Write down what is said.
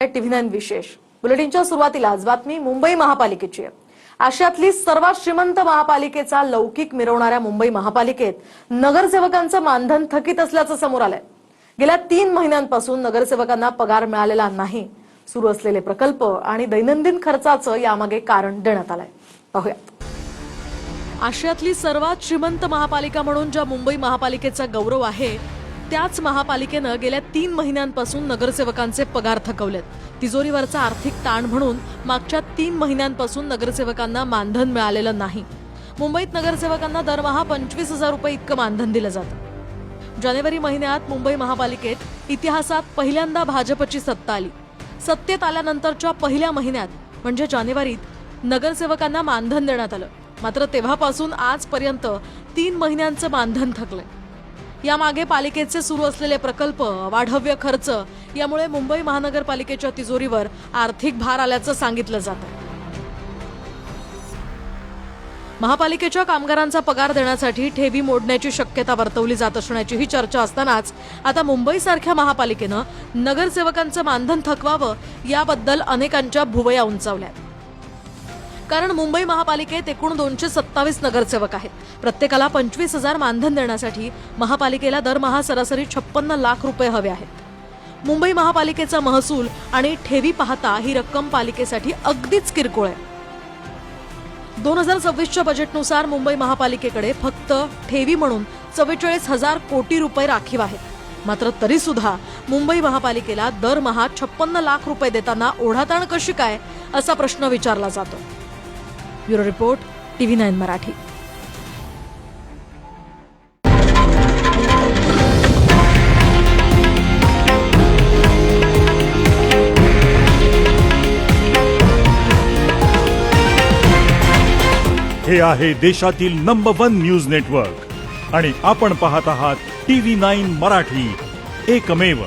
TV9 विशेष बुलेटिनच्या सुरुवातीलाच बातमी मुंबई महापालिकेची आहे। आशियातली सर्वात श्रीमंत महापालिकेचा लौकिक मिरवणाऱ्या मुंबई महापालिकेत नगरसेवकांचं मानधन थकीत असल्याचं समोर आलंय। गेल्या 3 महिन्यांपासून नगरसेवकांना पगार मिळालेला नाही। सुरू असलेले प्रकल्प आणि दैनंदिन खर्चाचं यामागे कारण देण्यात आलंय। पाहूयात। आशियातली सर्वात श्रीमंत महापालिका म्हणून ज्या मुंबई महापालिकेचा गौरव आहे, त्याच महापालिकेनं गेल्या 3 महिन्यांपासून नगरसेवकांचे पगार थकवलेत। तिजोरीवरचा आर्थिक ताण म्हणून मागच्या 3 महिन्यांपासून नगरसेवकांना मानधन मिळालेलं नाही। मुंबईत नगरसेवकांना दरमहा 25,000 रुपये इतकं मानधन दिलं जातं। जानेवारी महिन्यात मुंबई महापालिकेत इतिहासात पहिल्यांदा भाजपची सत्ता आली। सत्तेत आल्यानंतरच्या पहिल्या महिन्यात म्हणजे जानेवारीत नगरसेवकांना मानधन देण्यात आलं। मात्र तेव्हापासून आजपर्यंत 3 महिन्यांचं मानधन थकलंय। यामागे पालिकेचे सुरू असलेले प्रकल्प, वाढव्य खर्च यामुळे मुंबई महानगरपालिकेच्या तिजोरीवर आर्थिक भार आल्याचं सांगितलं जातं। महापालिकेच्या कामगारांचा पगार देण्यासाठी ठेवी मोडण्याची शक्यता वर्तवली जात असण्याची ही चर्चा असतानाच आता मुंबईसारख्या महापालिकेनं नगरसेवकांचं मानधन थकवावं याबद्दल अनेकांच्या भुवया उंचावल्या। कारण मुंबई महापालिकेत एकूण 227 नगरसेवक आहेत। प्रत्येकाला 25,000 मानधन देण्यासाठी महापालिकेला दरमहा सरासरी 56 लाख रुपये हवे आहेत। मुंबई महापालिकेचा महसूल आणि ठेवी पाहता ही रक्कम पालिकेसाठी अगदीच किरकोळ आहे। 2026च्या बजेटनुसार मुंबई महापालिकेकडे फक्त ठेवी म्हणून 44,000 कोटी रुपये राखीव आहेत। मात्र तरी सुद्धा मुंबई महापालिकेला दरमहा 56 लाख रुपये देताना ओढाताण कशी काय असा प्रश्न विचारला जातो। Bureau report TV9 Marathi. हे आहे देशातील नंबर 1 न्यूज नेटवर्क आणि आपण पाहत आहात TV9 मराठी, एकमेव।